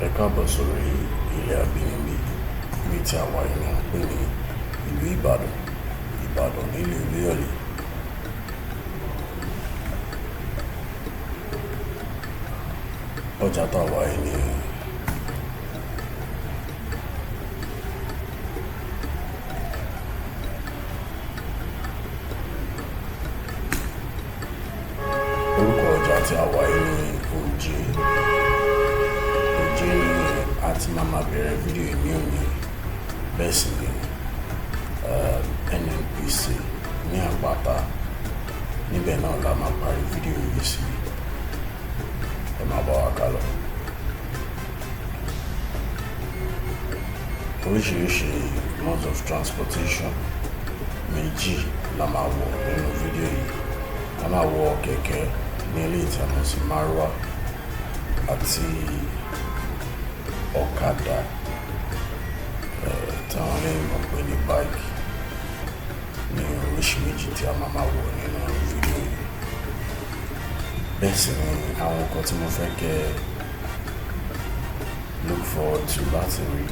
Ẹ káàbọ̀ sórí ilẹ̀ Abinibi ibi tí a wà yìí ni wọ́n pè ní ìlú Ìbàdàn, Ìbàdàn nílùú Leone. Ọjà tá a wà yìí ni orúkọ ọjà tí a wà yìí ni Òjé ni àti máa bẹ̀rẹ̀ fídíò ní òní. Bẹ́ẹ̀ sì ni NNPC ní àpáta níbẹ̀ náà la máa parí fídíò yìí sí. Ẹ máa bá wa ká lọ. Oríṣiríṣi modes of transportation méjì la máa wọ̀ nínú fídíò yìí. A máa wọ kẹ̀kẹ́ ní ilé ìtàmọ̀ sí márúwá àti ọ̀kadà táwọn lẹ́yìn mọ̀ pé ní báìkì ní oríṣi méjì tí a máa wọ̀ nínú fídíò yìí. Bẹ́ẹ̀ sì ni àwọn nǹkan tí mo fẹ́ kẹ́ look forward to láti rí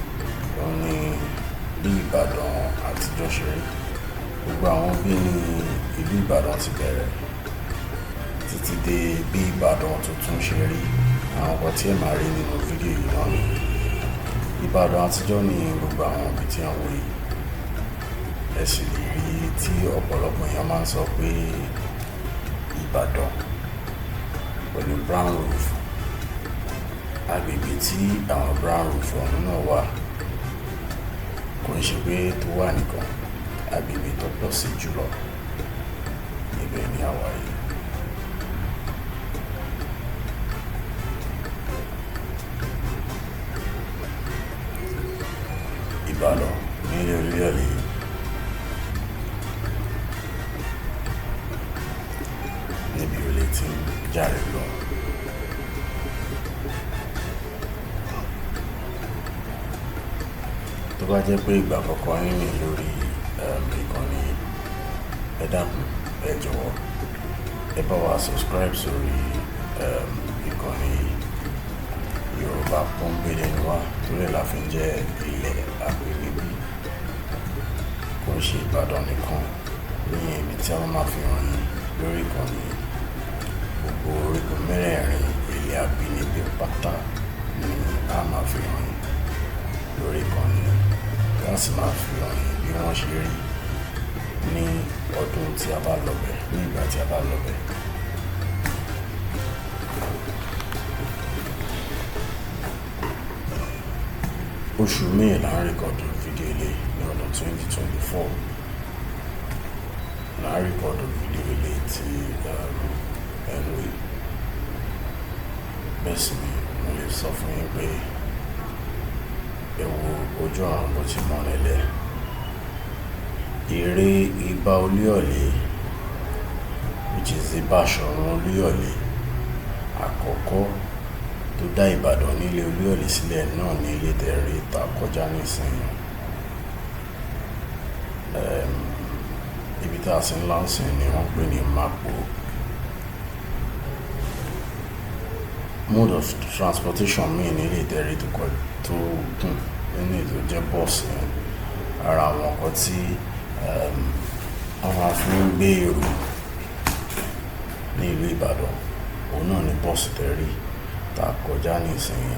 òun ní bí Ìbàdàn àtijọ́ ṣe rí. Gbogbo àwọn bí ní ìlú Ìbàdàn ti bẹ̀rẹ̀ títí dé bí Ìbàdàn tuntun ṣe rí. Àwọn nǹkan tí ẹ máa rí nínú fídíò yìí náà ni Ìbàdàn àtijọ́ ní gbogbo àwọn ibi tí àwọn yìí. Ẹ sì lè rí tí ọ̀pọ̀lọpọ̀ èèyàn máa ń sọ pé Ìbàdàn pẹ̀lú brown roof. Agbègbè tí àwọn brown roof ọ̀hún náà wà kò ń ṣe pé tó wà nìkan, agbègbè tó pọ̀ sí jùlọ níbẹ̀ ni àwa yìí. Ìbàdàn nílé Leone níbi olè tí ń jáde lọ. Tó bá jẹ́ pé ìgbà àkọ́kọ́ yín ní lórí ìkànnì, ẹ dákun ẹ jọ̀wọ́ ẹ bá wa subscribe sórí ìkànnì Yorùbá pọ́nbélé ni wá torí la fi ń jẹ́ ilẹ̀ Abinibi. Kò ń ṣe Ìbàdàn nìkan ní ibi tí a máa fi hàn yín lórí ìkànnì. Gbogbo orígun mẹ́rẹ̀ẹ̀rin ilẹ̀ Abinibi pátá ni a máa fi hàn yín lórí ìkànnì. Wọ́n sì máa fi hàn yín bí wọ́n ṣe rí ní ọdún tí a bá lọ bẹ̀, ní ìgbà tí a bá lọ bẹ̀. Oṣù May là ń rìkọ̀dù fídíò ilé ní ọdún 2024. Là ń rìkọ̀dù fídíò ilé tí ẹnu yìí. Bẹ́ẹ̀ sì ni mo lè sọ fún yín pé ẹ wo ojú ọ̀run bó ti mọ́ nílẹ̀. Eré Ìbà Olúyọ̀lé, which is Ìbáṣọ̀run Olúyọ̀lé àkọ́kọ́ tó dá Ìbàdàn nílé Olúyọ̀lé sílẹ̀ náà ní ilé tẹ̀rí ta kọjá nísìnyí. Ibi tá a sì ń láǹsìn ni wọ́n pè ní Mapo. Mode of transportation míì ní ilé tẹ̀rí tó gùn nínú ètò jẹ́ bọ́ọ̀sì. Ara àwọn nǹkan tí wọ́n máa fi ń gbé èrò ní ìlú Ìbàdàn òun náà ní bọ́ọ̀sì tẹ̀rí ta kọjá nísìnyí.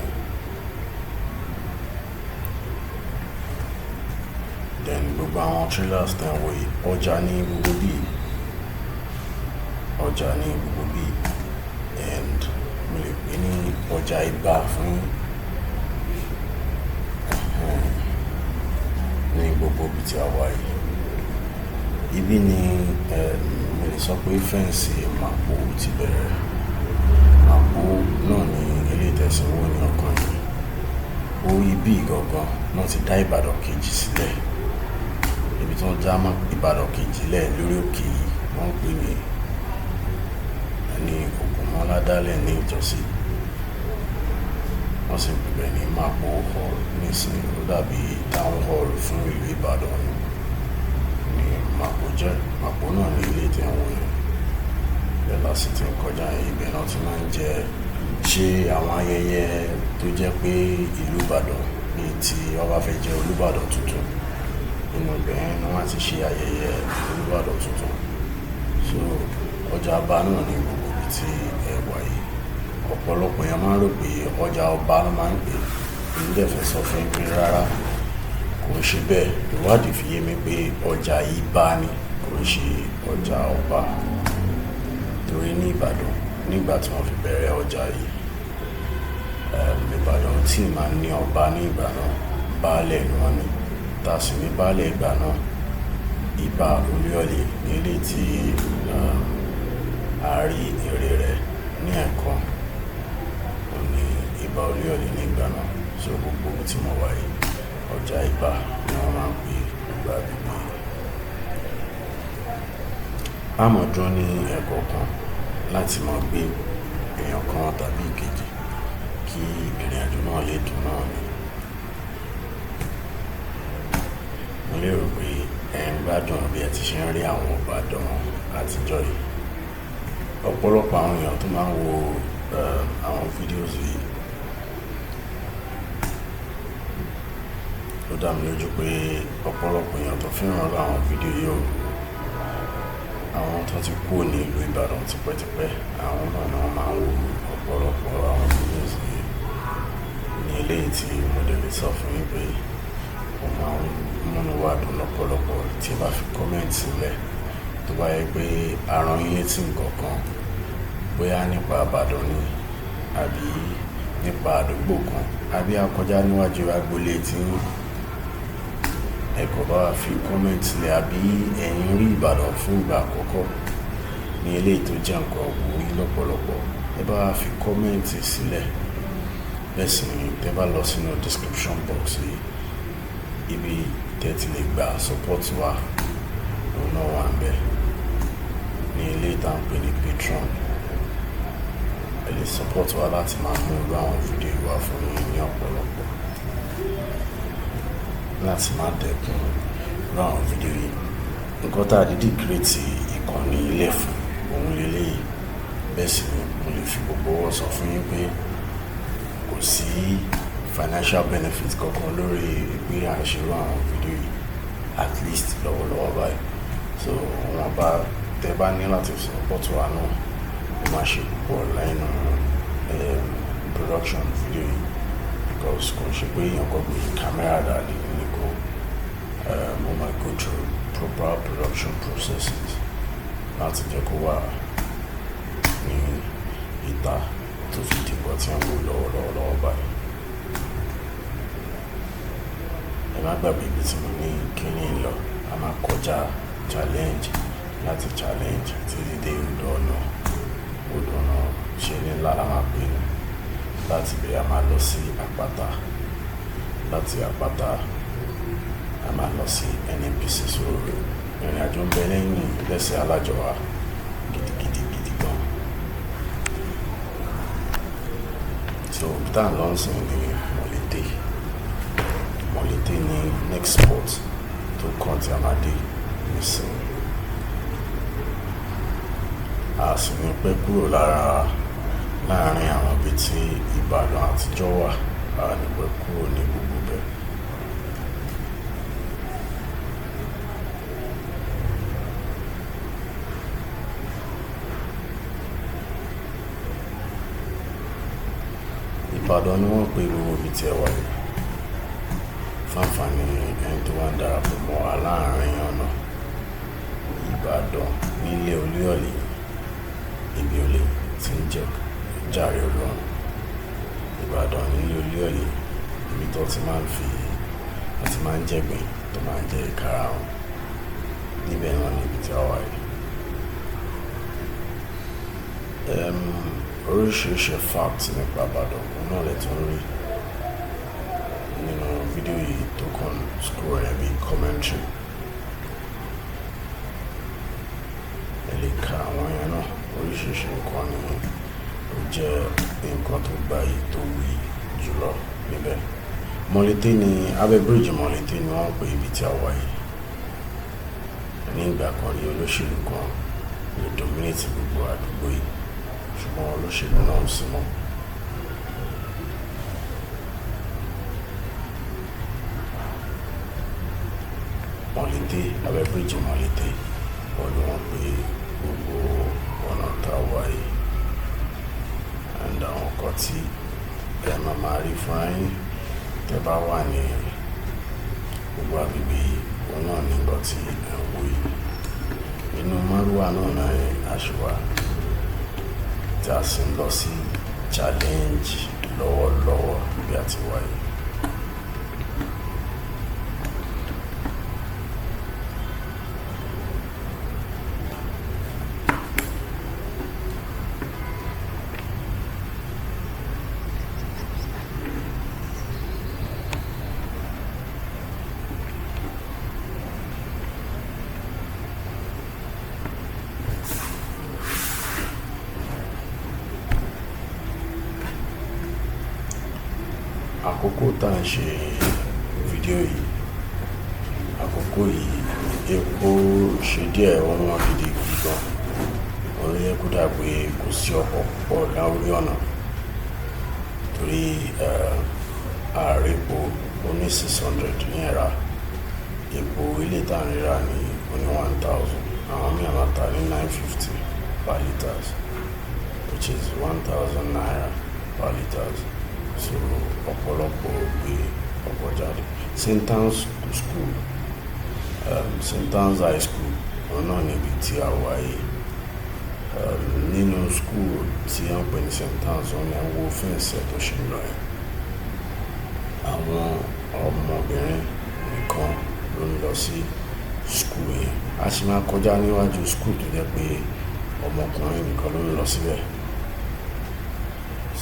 Then gbogbo àwọn trailers tẹ̀ wọ̀ yìí, ọjà ní gbogbo bíi, ọjà ní gbogbo bíi, and mo lè pè ní ọjà Ìgbà fún ní gbogbo ibi tí a wà yìí. Ibi ni mo lè sọ pé fẹ́ǹsì Mapo ti bẹ̀rẹ̀. Mapo náà ní ilé ìtẹ̀síwò ní ọkàn yìí. Orí ibi gangan náà ti dá Ìbàdàn kejì sílẹ̀. Ibi tí wọ́n já Ìbàdàn kejì lẹ̀ lórí òkè yìí wọ́n ń pè ní Ògúnmọ́ládálẹ̀ ní ìjọsí. Wọ́n sì pè ní Mapo hall nísìnyí. Ó dàbí town hall fún ìlú Ìbàdàn ní Mapo jẹ́. Mapo náà ní ilé ìtẹ̀wò yẹn. Bẹ́ẹ̀ la sì ti ń kọjá ibẹ̀ náà ti máa ń jẹ́ ṣe àwọn ayẹyẹ tó jẹ́ pé ìlú Ìbàdàn bíi tí wọ́n bá fẹ́ jẹ́ Olúbàdàn tuntun nínú ibẹ̀ ni wọ́n ti ṣe ayẹyẹ Olúbàdàn tuntun. So ọjà ọba náà ní gbogbo ibi tí ẹ wà yìí. Ọ̀pọ̀lọpọ̀ èèyàn máa ń rò pé ọjà ọba ló máa ń pè é. Èmi dẹ̀ fẹ́ sọ fún yín pé rárá, kò ń ṣe bẹ́ẹ̀. Ìwádìí fi yé mi pé ọjà Ìbà ni, kò ń ṣe ọjà ọba. Torí ní Ìbàdàn nígbà tí wọ́n fi bẹ̀rẹ̀ ọjà yìí, Ìbàdàn tí máa ń ní ọba ní ìgbà náà, baálẹ̀ ni wọ́n ní. Tá sì ní baálẹ̀ ìgbà náà, Ìbà Olúyọ̀lé ní ilé tí a rí èrè rẹ̀ ní ẹ̀kan. Ó ní Ìbà Olúyọ̀lé ní ìgbà náà. So gbogbo tí mo wà yìí, ọjà Ìbà ni wọ́n máa ń pè nígbà gbogbo. Àmọ̀dún ní ẹ̀kọ́ kan láti máa gbé èèyàn kan tàbí ìkejì kí ìrìn àjò náà lè dùn náà ni. Mo lérò pé ẹ ń gbádùn bí ẹ ti ṣe ń rí àwọn Ìbàdàn àtijọ́ yìí. Ọ̀pọ̀lọpọ̀ àwọn èèyàn tó máa ń wo àwọn fídíòs yìí, ó dá mi lójú pé ọ̀pọ̀lọpọ̀ èèyàn tó fẹ́ràn àwọn fídíò yìí ò àwọn tó ti kú ní ìlú Ìbàdàn tipẹ́tipẹ́. Àwọn náà ni wọ́n máa ń wo ọ̀pọ̀lọpọ̀ àwọn fídíòs yìí. Ní eléyìí tí mo lè sọ fún yín pé mo máa ń múnú wá dùn lọ́pọ̀lọpọ̀ tí ẹ bá fi kọ́mẹ́ǹtì sílẹ̀ tó bá yẹ pé aràn yín létí nǹkan kan, bóyá nípa Ìbàdàn ni àbí nípa àdúgbò kan àbí akọjá níwájú agboolé tí ẹ kò bá fi kọ́mẹ́ǹtì sílẹ̀, àbí ẹ̀yin rí Ìbàdàn fún ìgbà àkọ́kọ́ ní eléyìí tó jẹ́ nǹkan wúrí lọ́pọ̀lọpọ̀, ẹ bá fi kọ́mẹ́ǹtì sílẹ̀. Bẹ́ẹ̀ sì ni tẹ́ bá lọ sínú description box yìí, ibi tẹ́ ti lè gba support wa òun náà wà ń bẹ̀ ní ilé ìtàn pé ní Patreon. Ẹ lè support wa láti máa mú irú àwọn fídíò wá fún yín ní ọ̀pọ̀lọpọ̀, láti má dẹ́kun irú àwọn fídíò yìí. Nǹkan tá a dídì kírètì ìkànnì ilé fún òun lélẹ́yìí. Bẹ́ẹ̀ sì ni mo lè fi gbogbo ọwọ́ sọ fún yín pé kò sí financial benefit kankan lórí pé à ń ṣerú àwọn fídíò yìí, at least lọ́wọ́lọ́wọ́ báyìí. So wọn bá tẹ bá ní láti support wa náà, ó máa ṣe púpọ̀ lẹ́nu production fídíò yìí, because kò ṣe pé èèyàn kan gbé kámẹ́rà dání nìkan. Mo máa go through proper production processes láti jẹ́ kó wà ní ìta tó fi dìbò tí wọ́n ń wò lọ́wọ́lọ́wọ́ báyìí. Ẹ má gbàgbé ibi tí mo ní kíní lọ, a máa kọjá challenge, láti challenge títí dé odò ọ̀nà ṣe ní ńlá la máa pè ní. Láti bẹ̀rẹ̀ a máa lọ sí àpáta, láti àpáta a máa lọ sí NNPC. So ìrìn àjò ń bẹ lẹ́yìn lẹ́sẹ̀ alájọ wa gidigidi gan. So tá ń lọ sìn ní Mọ̀lété ní next spot tó kàn tí a máa dé nísìn. A sì ní pẹ́ kúrò láàárín àwọn ibi tí Ìbàdàn àtijọ́ wà. A ní pẹ́ kúrò ní gbogbo bẹ́ẹ̀. Ìbàdàn ni wọ́n pè gbogbo ibi tí ẹ wà yìí. Fáǹfààní ẹni tó wá ń darapọ̀ mọ́ wa láàárín ọ̀nà. Ìbàdàn nílé Olúyọ̀lé, ibi olè tí ń jẹ́ jàre Ọlọ́run. Ìbàdàn nílé Olúyọ̀lé, ibi tó ti máa ń jẹ́gbìn tó máa ń jẹ́ ìkarahun. Níbẹ̀ náà níbi tí a wà yìí. Oríṣiríṣi fact nípa Ìbàdàn òun náà lè tún rí nínú fídíò yìí tó kàn scroll ẹ̀ bí commentary. Ẹ lè ka àwọn yẹn náà. Oríṣiríṣi nǹkan ni ó jẹ́ nǹkan tó gbayì tó wuyì jùlọ níbẹ̀. Mọ̀lété ní abẹ́ bíríìjì Mọ̀lété ni wọ́n ń pè ibi tí a wà yìí. Ní ìgbà kan rí olóṣèlú kan lè dominate gbogbo àdúgbò yìí, ṣùgbọ́n olóṣèlú náà ò sí mọ́. Mọ̀lété abẹ́ bíríìjì Mọ̀lété wọ́n ní wọ́n pé gbogbo ọ̀nà tá a wà yìí and àwọn nǹkan tí ẹ máa rí fúnra yín tẹ́ bá wà ní gbogbo agbègbè yìí òun náà ní nǹkan tí ẹ ń wò yìí. Inú márùwà náà ní àṣùwà tí a sì ń lọ sí challenge lọ́wọ́lọ́wọ́ bí a ti wà yìí. Àkókò tá à ń ṣe fídíò yìí, àkókò yìí epo ṣe díẹ̀ wọ́n gidi gan. Orí yẹ kó dà pé kò sí ọkọ̀ púpọ̀ láorí ọ̀nà torí ààrẹ epo ó ní 600 naira. Epo ilé tá à ń rírà ní ó ní 1000, àwọn mìíràn máa ta ní 950 per litres, which is 1000 naira per litres. So ọ̀pọ̀lọpọ̀ gbé ọkọ̀ jáde. St. Anne's School, St. Anne's High School wọn náà níbi tí a wà yìí. Nínú school tí wọ́n pè ní St. Anne's wọn ni wo fẹ́ǹsì tó ṣe lọ yẹn. Àwọn ọmọbìnrin nìkan ló ń lọ sí school yẹn. A sì máa kọjá níwájú school tó jẹ́ pé ọmọkùnrin nìkan ló ń lọ síbẹ̀.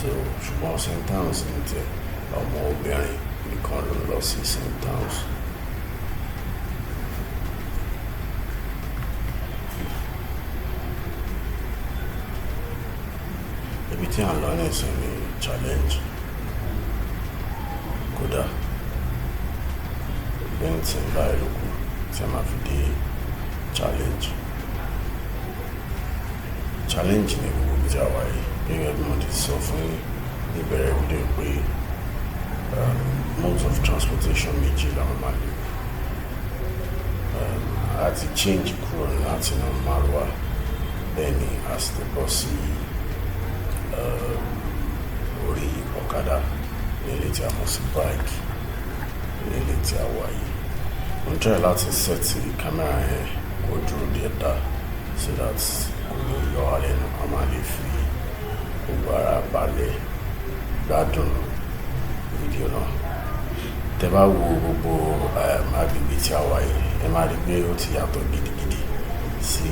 So ṣùgbọ́n St. Anne's ní tiẹ̀ ọmọ obìnrin nìkan ló ń lọ sí St. Anne's. Ibi tí à ń lọ nísìn ní challenge kódà bẹ́ǹtì báyìí ló kù tí a máa fi dé challenge. Challenge ní gbogbo ibi tí a wà yìí. Gẹ́gẹ́ bí mo ti sọ fún níbẹ̀rẹ̀ fídíò pé modes of transportation méjì làwọn máa lò. Àti change kúrò láti inú márùwà bẹ́ẹ̀ ni a sì ti bọ́ sí orí ọ̀kadà ní ilé tí a mọ̀ sí bike ní ilé tí a wà yìí. Mo ń try láti sẹ́ẹ̀tì kámẹ́rà yẹn kó dúró díẹ̀ dá so that kò ní yọ ara ẹnu a máa lè fi gbogbo ara balẹ̀ gbádùn fídíò náà. Tẹ́ bá wo gbogbo agbègbè tí a wà yìí ẹ máa rí pé ó ti yàtọ̀ gidigidi sí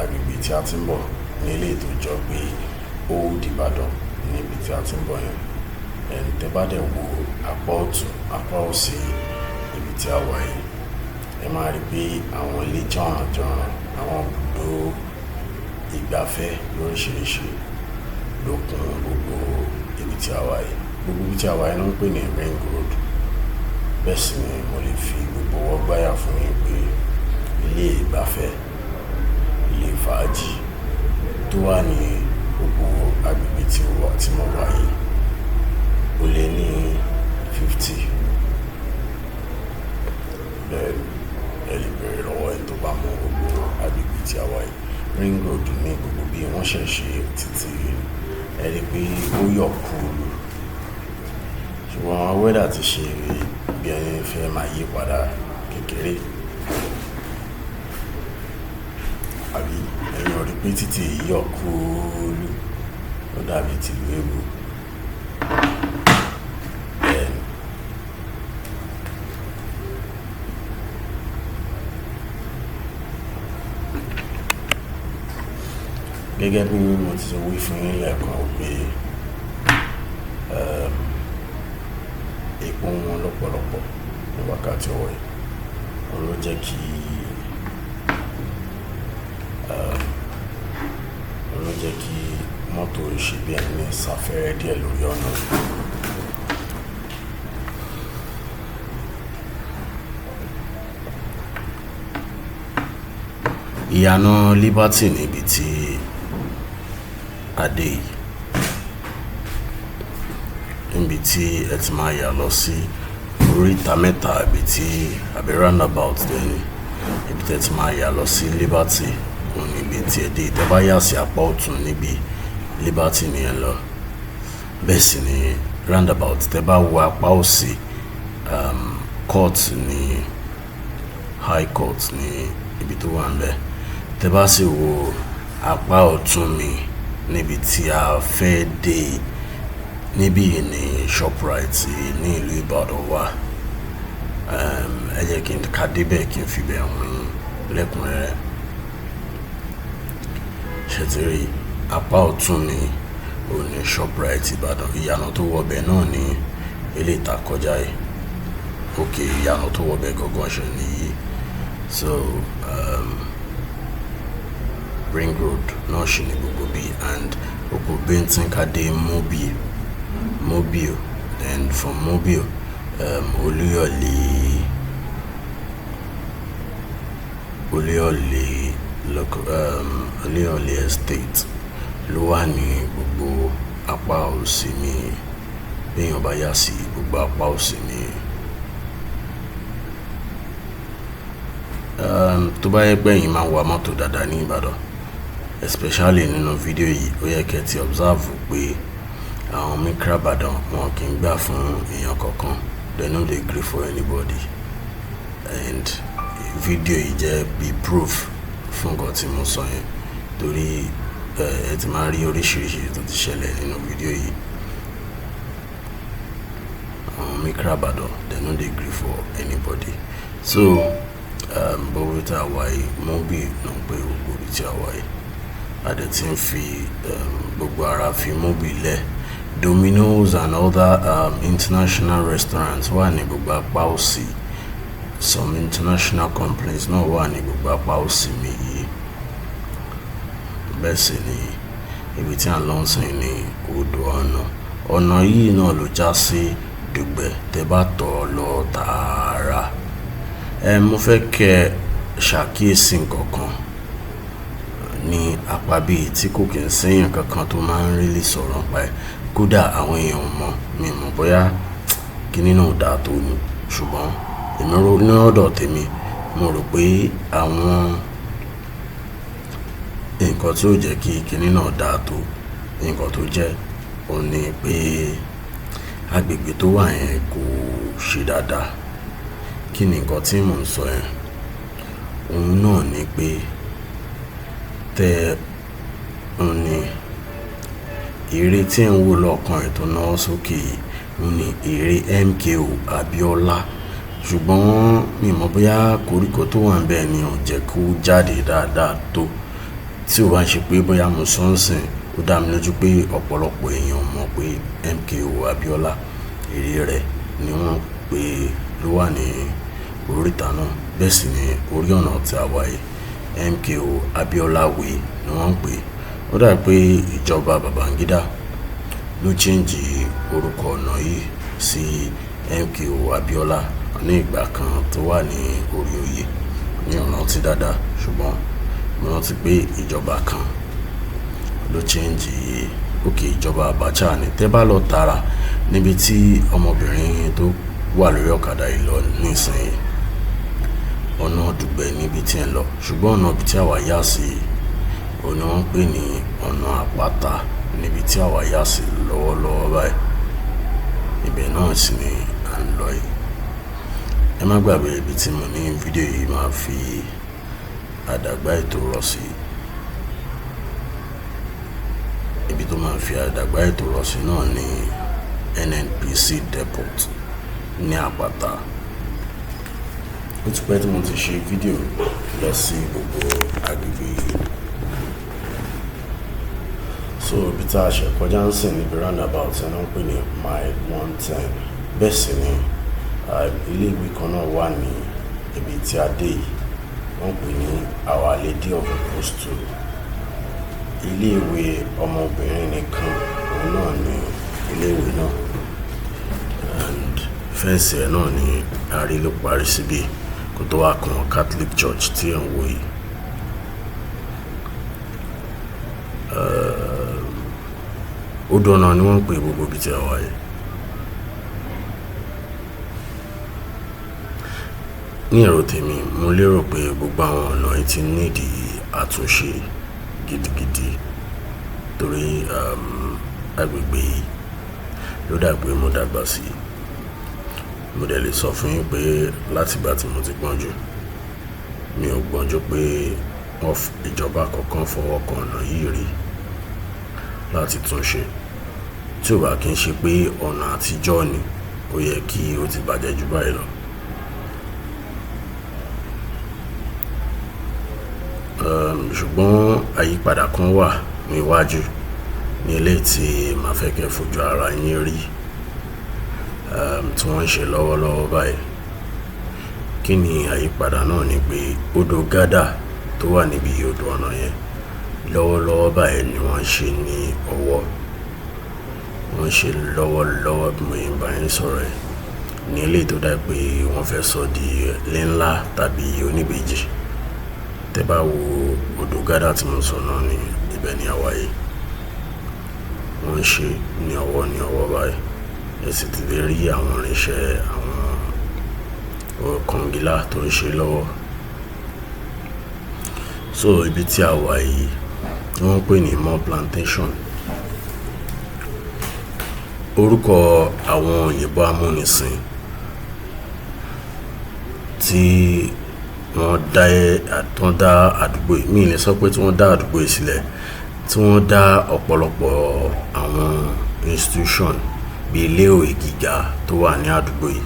agbègbè tí a ti ń bọ̀ nílé tó jọ pé Old Ibadan níbi tí a ti ń bọ̀ yẹn. Tẹ́ bá dẹ̀ wo apá ọ̀tún apá òsì ibi tí a wà yìí ẹ máa rí pé àwọn ilé jọ̀rànjọ̀ràn àwọn ibùdó ìgbafẹ́ lóríṣiríṣi lókun gbogbo ibi tí a wà yìí. Gbogbo ibi tí a wà yìí ló ń pè ní ring road. Bẹ́ẹ̀ sì ni mo lè fi gbogbo ọwọ́ gbáyà fún yín pé ilé ìgbafẹ́, ilé fàájì tó wà ní gbogbo agbègbè tí mo wà yìí ó lé ní 50. Ẹ lè bèrè lọ́wọ́ ẹni tó bá mọ gbogbo agbègbè tí a wà yìí. Ring road ní gbogbo bí wọ́n ṣe ṣe títí ẹ rí pé ó yọ̀ kúrú. Ṣùgbọ́n wẹ́dà ti ṣe bí ẹni fẹ́ máa yí padà kékeré. Àbí ẹ̀yin ò rí pé títí yọ̀ kúrú ó dàbí tìlú èbó. Gẹ́gẹ́ bí mo ti sọ wí fún yín lẹ́ẹ̀kan pé epo wọn lọ́pọ̀lọpọ̀ ní wákàtí ọwọ́ yìí. Òun ló jẹ́ kí mọ́tò ṣe bí ẹni sáfẹ́rẹ́ díẹ̀ lórí ọ̀nà. Ìyànà Liberty níbi tí adé yìí, níbi tí ẹ ti máa yà lọ sí oríta mẹ́ta àbí roundabout dẹ́ni ibi tẹ́ ti máa yà lọ sí Liberty òun níbi tí ẹ dé. Tẹ́ bá yà sí apá ọ̀tún níbi Liberty ni ẹ lọ. Bẹ́ẹ̀ sì ni roundabout tẹ́ bá wo apá òsì court ní high court ní ibi tó wà ńbẹ̀. Tẹ́ bá sì wo apá ọ̀tún mi níbi tí a fẹ́ dé níbí ní Shoprite ní ìlú Ìbàdàn wa. Ẹ jẹ́ kí n ká débẹ̀ kí n fi bẹ̀ wọ́n lẹ́kùnrẹ́rẹ́. Ṣé ti rí apá ọ̀tún mi ò ní Shoprite Ìbàdàn. Ìyànà tó wọbẹ̀ náà ní ilé ìta kọjá yìí. Okay, ìyànà tó wọbẹ̀ gangan ṣe nìyí. So Ring Road náà ṣì ní gbogbo bí, and gbogbo Benton ká dé Mobile, then from Mobile Oluyole Estate ló wà ní gbogbo apá òsì mi. Béèyàn bá yà sí gbogbo apá òsì mi. Tó bá yẹ pé ẹ̀yin máa ń wa mọ́tò dáadáa ní Ìbàdàn, especially nínú fídíò yìí, ó yẹ kẹ́ ti observe pé àwọn Mikra Ìbàdàn wọn kì í gbà fún èèyàn kankan. They no dey gree for anybody. And fídíò yìí jẹ́ bí proof fún nǹkan tí mo sọ yẹn, torí ẹ ti máa rí oríṣiríṣi tó ti ṣẹlẹ̀ nínú fídíò yìí. Àwọn Mikra Ìbàdàn, they no dey gree for anybody. So gbogbo tí a wà yìí, Mobile náà pé gbogbo tí a wà yìí, a dẹ̀ ti ń fi gbogbo ara fi Mobile lẹ̀. Domino's and other international restaurants wà ní gbogbo apá òsì. Some international companies náà wà ní gbogbo apá òsì mi yìí. Bẹ́ẹ̀ sì ni ibi tí a lọ ń sìn ní odò ọ̀nà yìí náà ló já sí Dùgbẹ̀. Tẹ́ bá tọ̀ lọ tààrà. Mo fẹ́ kẹ́ ṣàkíyèsí nǹkan kan ní apá bíi tí kò kí ń séyàn kankan tó máa ń really sọ̀rọ̀ nípa ẹ̀. Kódà àwọn èèyàn mọ̀, mi mọ̀ bóyá kíní náà dáa tó ni, ṣùgbọ́n èmi rò ní ọ̀dọ̀ tèmi, mo rò pé àwọn nǹkan tí ó jẹ́ kí kíní náà dáa tó, nǹkan tó jẹ́ ó ní pé agbègbè tó wà yẹn kò ṣe dáadáa. Kí ni nǹkan tí mò ń sọ yẹn? Òun náà ni pé òun ni eré tí ń wò lọ́kàn ẹ̀ tó náwó sókè yìí, òun ni eré MKO Abiola. Ṣùgbọ́n mi mọ̀ bóyá koríko tó wà níbẹ̀ ni ò jẹ́ kó jáde dáadáa tó. Tí ó bá ń ṣe pé bóyá mo sọ ń sìn, ó dá mi lójú pé ọ̀pọ̀lọpọ̀ èèyàn mọ̀ pé MKO Abiola eré rẹ̀ ni wọ́n pè ló wà ní oríta náà. Bẹ́ẹ̀ sì ni orí ọ̀nà tí a wà yìí, MKO Abiola Way ni wọ́n ń pè. Ó dà pé ìjọba Babangida ló change orúkọ ọ̀nà yìí sí MKO Abiola ní ìgbà kan tó wà ní orí oyè. Ní ọ̀nà tí dáadáa, ṣùgbọ́n mo rántí pé ìjọba kan ló change ìjọba Abacha ni. Tẹ́ bá lọ tààrà níbi tí ọmọbìnrin tó wà lórí ọ̀kadà yìí lọ nísìnyí, ọ̀nà Dùgbẹ̀ níbi tí ẹ lọ, ṣùgbọ́n ọ̀nà ibi tí àwa yà sí òun ni wọ́n pè ní ọ̀nà Àpáta níbi tí àwa yà sí lọ́wọ́lọ́wọ́ báyìí. Ibẹ̀ náà sì ni à ń lọ yìí. Ẹ má gbàgbé ibi tí mo ní fídíò yìí máa fi àdàgbà ètò rọ̀ sí. Ibi tó máa fi àdàgbà ètò rọ̀ sí náà ni NNPC Depot ní Àpáta. Ó ti pẹ́ tí mo ti ṣe fídíò lọ sí gbogbo agbègbè yìí. So ibi tá a ṣe kọjá ń sìn níbi roundabout ẹ̀ náà ń pè ní mile 110. Bẹ́ẹ̀ sì ni ilé ìwé kan náà wà ní ibi tí a dé yìí. Wọ́n pè ní Our Lady of Apostle. Ilé ìwé ọmọbìnrin nìkan òun náà ní ilé ìwé náà. And fẹ́ǹsì ẹ̀ náà ni àrí ló parí síbí kó tó wá kan Catholic Church tí ẹ̀ ń wò yìí. Odò ọ̀nà ni wọ́n ń pè gbogbo ibi tí a wà yìí. ní èrò tèmi mo lérò pé gbogbo àwọn ọ̀nà yìí ti nídìí àtúnṣe gidigidi torí agbègbè yìí ló dà pé mo dàgbà sí. Mo dẹ̀ lè sọ fún yín pé látìgbà tí mo ti gbọ́njú mi ò gbọ́njú pé ìjọba kankan fọwọ́ kan ọ̀nà yìí rí láti túnṣe. Tí ò bá kí n ṣe pé ọ̀nà àtijọ́ ni ó yẹ kí ó ti bàjẹ́ jù báyìí lọ. Ṣùgbọ́n àyípadà kan wà níwájú ní ilé tí màá fẹ́ kẹ́ fojú ara yín rí tí wọ́n ń ṣe lọ́wọ́lọ́wọ́ báyìí. Kí ni àyípadà náà ni pé odò gádà tó wà níbi odò ọ̀nà yẹn lọ́wọ́lọ́wọ́ báyìí ni wọ́n ṣe ní ọwọ́. Wọ́n ṣe lọ́wọ́lọ́wọ́ bí mo yín bá yín sọ̀rọ̀ ẹ̀ ní ilé tó dá pé wọ́n fẹ́ sọ di ilé ńlá tàbí oníbejì. Tẹ́ bá wo odò gádà tí mo sọ náà ní ibẹ̀ ní àwa yìí. Wọ́n ṣe ní ọwọ́ báyìí. Ẹ sì ti lè rí àwọn irinṣẹ́ àwọn kọ̀ǹgílá tó ń ṣe lọ́wọ́. So ibi tí a wà yìí wọ́n ń pè ní mall plantation. Orúkọ àwọn òyìnbó amúnisìn tí wọ́n dá àdúgbò yìí, mi lè sọ pé tí wọ́n dá àdúgbò yìí sílẹ̀, tí wọ́n dá ọ̀pọ̀lọpọ̀ àwọn institution bíi iléèwé gíga tó wà ní àdúgbò yìí.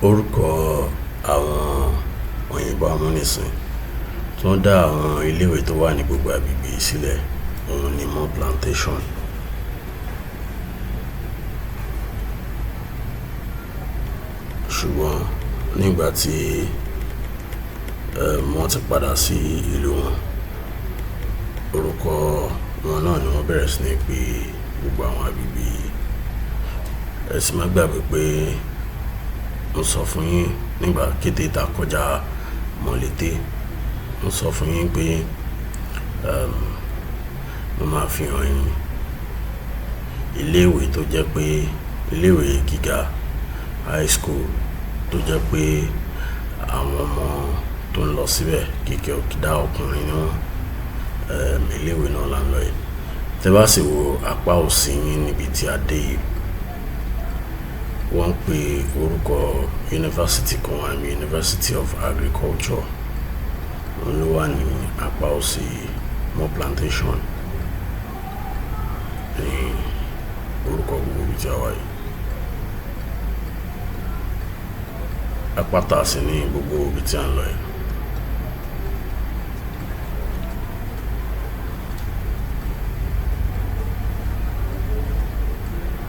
Orúkọ àwọn òyìnbó amúnisìn tí wọ́n dá àwọn iléèwé tó wà ní gbogbo agbègbè yìí sílẹ̀ òun ni mall plantation. Ṣùgbọ́n nígbà tí wọ́n ti padà sí ìlú wọn, orúkọ wọn náà ni wọ́n bẹ̀rẹ̀ sí ní pè gbogbo àwọn agbègbè yìí. Ẹ sì má gbàgbé pé mo sọ fún yín nígbà kété tá kọjá mọ̀lété, mo sọ fún yín pé mo máa fi hàn yín iléèwé tó jẹ́ pé iléèwé gíga high school tó jẹ́ pé àwọn ọmọ tó ń lọ síbẹ̀ kéèké òkìdá ọkùnrin ni wọ́n. Iléèwé náà là ń lọ yìí. Tẹ́ bá sì wo apá òsì yín níbi tí a dé yìí, wọ́n ń pe orúkọ yunifásitì kan wà ní University of Agriculture. Wọ́n ló wà ní apá òsì mall plantation ní orúkọ gbogbo ibi tí a wà yìí. Apáta sì ní gbogbo ibi tí a ń lọ yìí.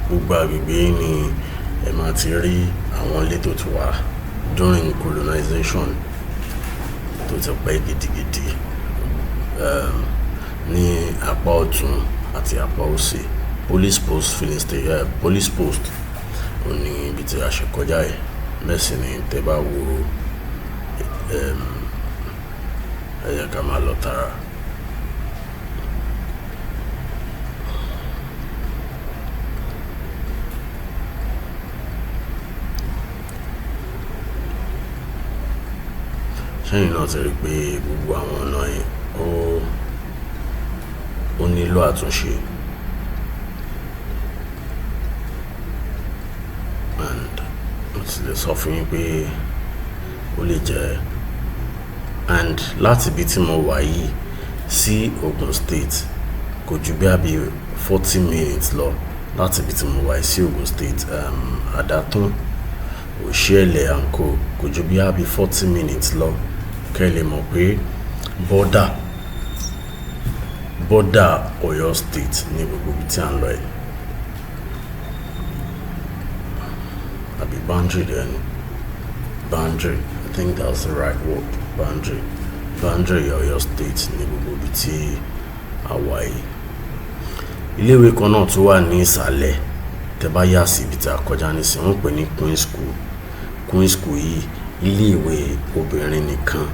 Gbogbo agbègbè yìí ni ẹ máa ti rí àwọn ilé tó ti wà during colonization tó ti pẹ́ gidigidi. Ní apá ọ̀tún àti apá òsì police post filling station, police post ó ní ibi tí a ṣe kọjá yìí. Mẹ́sì ni tẹ́ bá wo ẹ yẹ ká máa lọ tààrà. Ṣẹ́yìn náà ti rí pé gbogbo àwọn ọ̀nà yìí ó nílò àtúnṣe. And mo ti lè sọ fún yín pé ó lè jẹ́ and láti ibi tí mo wà yìí sí Ogun State kò ju bí àbí 40 minutes lọ. Láti ibi tí mo wà yìí sí Ogun State Àdátún Òṣèlè àǹkó kò ju bí àbí 40 minutes lọ. Kẹ́ lè mọ̀ pé border Ọ̀yọ́ State ní gbogbo ibi tí a ń lọ yìí. Àbí boundary then. Boundary, I think that's the right word. Boundary Ọ̀yọ́ State ní gbogbo ibi tí a wà yìí. Iléèwé kan náà tó wà ní ìsàlẹ̀ tẹ́ bá yà sí ibi tí a kọjá nísìnyí, wọ́n pè ní Queen School. Queen School yìí iléèwé obìnrin nìkan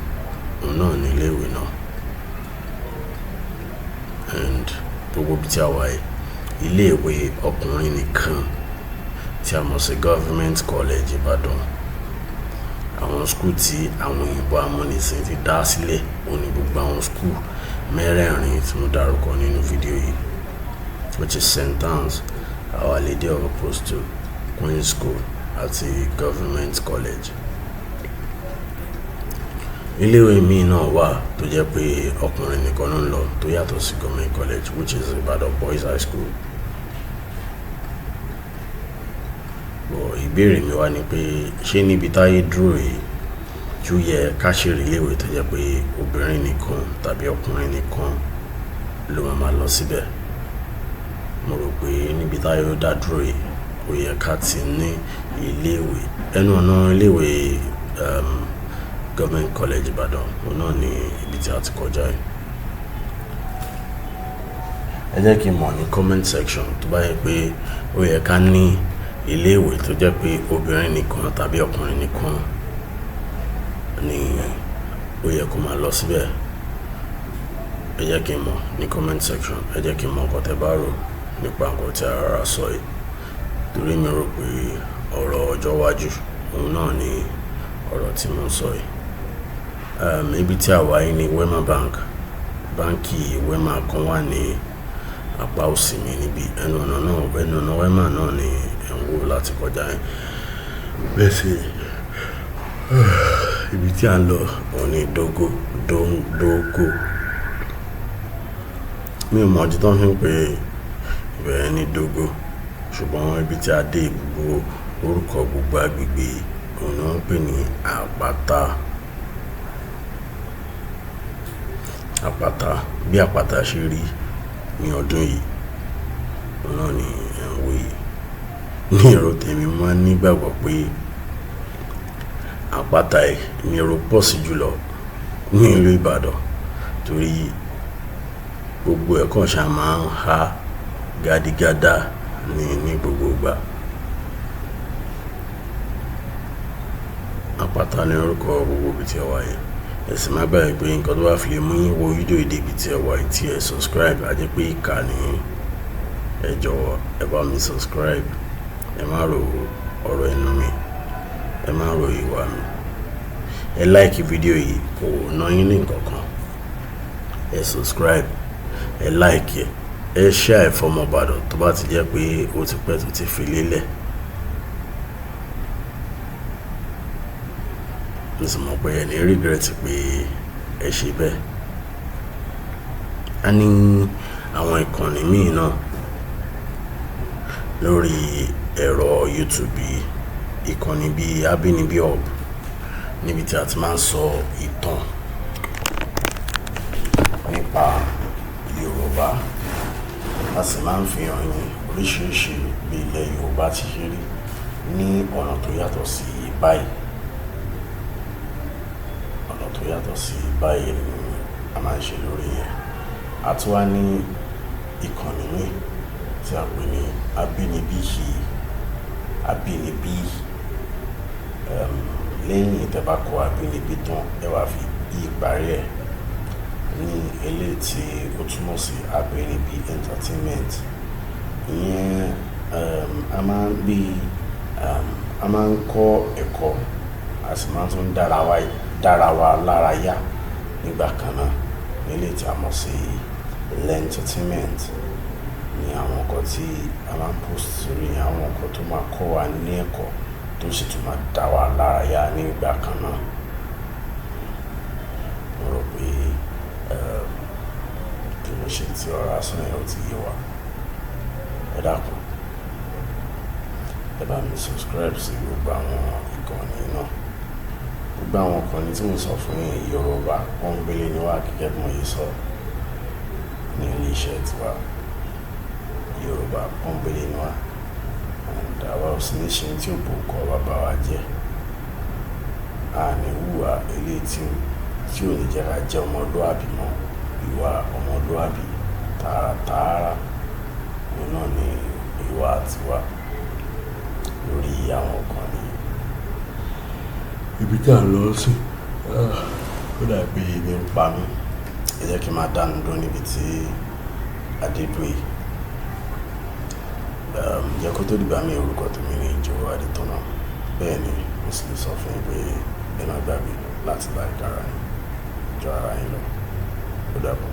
òun náà ní iléèwé náà. And gbogbo ibi tí a wà yìí iléèwé ọkùnrin nìkan tí a mọ̀ sí Government College Ibadan. Àwọn school tí àwọn òyìnbó amúnisìn ti dá sílẹ̀ òun ni gbogbo àwọn school mẹ́rẹ̀ẹ̀rin tí mo dárúkọ nínú fídíò yìí, which is St. Anne's, Our Lady of Apostle, Queen's School àti Government College. Iléèwé míì náà wà tó jẹ́ pé ọkùnrin nìkan ló ń lọ tó yàtọ̀ sí Government College, which is Ibadan Boys High School. Ìbéèrè mi wá ni pé ṣé níbi táyé dúró yìí tí ó yẹ ká ṣe iléèwé tó jẹ́ pé obìnrin nìkan tàbí ọkùnrin nìkan ló máa lọ síbẹ̀? Mo rò pé níbi táyé ó dá dúró yìí ó yẹ ká ti ní iléèwé. Ẹnu ọ̀nà iléèwé Government College Ibadan òun náà ní ibi tí a ti kọjá yìí. Ẹ jẹ́ kí n mọ̀ ní comment section tó bá yẹ pé ó yẹ ká ní iléèwé tó jẹ́ pé obìnrin nìkan tàbí ọkùnrin nìkan ni ó yẹ kó máa lọ síbẹ̀. Ẹ jẹ́ kí n mọ̀ ní comment section. Ẹ jẹ́ kí n mọ̀ nǹkan tẹ́ bá rò nípa nǹkan tí a rárá sọ yìí, torí mi rò pé ọ̀rọ̀ ọjọ́ iwájú òun náà ni ọ̀rọ̀ tí mo ń sọ yìí. Ibi tí a wà yìí ni Wema Bank. Báńkì Wema kan wà ní apá òsì mi níbi ẹnu ọ̀nà Wema náà ni ẹ̀ ń wò láti kọjá yẹn. Bẹ́ẹ̀ sì ibi tí a ń lọ òun ni Dogo. Mi ò mọ̀ ọdún tó ń fi pé ibẹ̀ ní Dogo, ṣùgbọ́n ibi tí a dé gbogbo orúkọ gbogbo agbègbè òun ni wọ́n ń pè ní àpáta. Bí àpáta ṣe rí ní ọdún yìí òun náà ni ẹ̀ ń wò yìí. Ní èrò tèmi máa ń nígbàgbọ́ pé àpáta yìí ni èrò pọ̀ sí jùlọ ní ìlú Ìbàdàn, torí gbogbo ẹ̀kọ́ ṣá máa ń ha gádígádá ní gbogbo ìgbà. Àpáta ní orúkọ gbogbo ibi tí ẹ wà yìí. Ẹ sì má gbàgbé pé nǹkan tó bá fi lè mú yín wo fídíò èdè ibi tí ẹ wà yìí tí ẹ subscribe, á jẹ́ pé ìkà ni ẹ jọ̀wọ́ ẹ bá mi subscribe. Ẹ má ro ọ̀rọ̀ ẹnu mi, ẹ má ro ìwà mi. Ẹ like fídíò yìí, kò ná yín ní nǹkan kan. Ẹ subscribe, ẹ like ẹ share fọ́mọ Ìbàdàn tó bá ti jẹ́ pé ó ti pẹ́ tó ti fi lélẹ̀. Mo sì mọ̀ pé ẹ ní regret pé ẹ ṣe bẹ́ẹ̀. A ní àwọn ìkànnì míì náà lórí ẹ̀rọ YouTube yìí, ìkànnì bíi Abinibi Hub, níbi tí a ti máa ń sọ ìtàn nípa Yorùbá. A sì máa ń fi hàn yín oríṣiríṣi bí ilẹ̀ Yorùbá ti ṣe rí ní ọ̀nà tó yàtọ̀ sí báyìí. Ọ̀nà tó yàtọ̀ sí báyìí ni a máa ń ṣe lórí yẹn. A tún wá ní ìkànnì míì tí a pè ní Abinibi. Lẹ́yìn ìtẹ́bá kọ Abinibi tán ẹ wá fi ìparí ẹ̀ ní eléyìí tí ó túmọ̀ sí Abinibi Entertainment. Ìyẹn a máa ń kọ́ ẹ̀kọ́, a sì máa tún dára wa lára yá nígbà kan náà. Eléyìí tí a mọ̀ sí Entertainment ní àwọn nǹkan tí a máa ń post sórí àwọn nǹkan tó máa kọ́ wa ní ẹ̀kọ́ tó sì tún máa dá wa lára yá nígbà kan náà. Mo rò pé bí mo ṣe ti ọ̀rọ̀ asán yẹn ó ti yé wa. Ẹ dákun, ẹ bá mi subscribe sí gbogbo àwọn ìkànnì náà. Gbogbo àwọn ìkànnì tí mo sọ fún yín Yorùbá pọ́nbélé ni wá, gẹ́gẹ́ bí mo yẹ sọ ní ilé iṣẹ́ tiwa. Yorùbá pọ́nbélé ni wá, and àwa ò sí ní ṣe tí ó bò kọ́ bàbá wa jẹ́. A ní wùwà eléyìí tí ò ní jẹ́ ká jẹ́ ọmọlúwàbí mọ́. Ìwà ọmọlúwàbí tààràtààrà òun náà ni ìwà tiwa lórí àwọn ìkànnì. Ibi tí a lọ sí ó dàbí ibi ń pa mí. Ẹ jẹ́ kí n máa dánu dúró níbi tí adédúró yìí. jẹ́ kó tó dìgbà mi orúkọ tèmi ní ìjòwò adétọ́nà bẹ́ẹ̀ ni mo sì lè sọ fún yín pé ẹ má gbàgbé láti láìka ara yín jọ ara yín lọ ó dàbọ̀.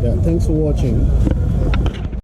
Yeah, thanks for watching.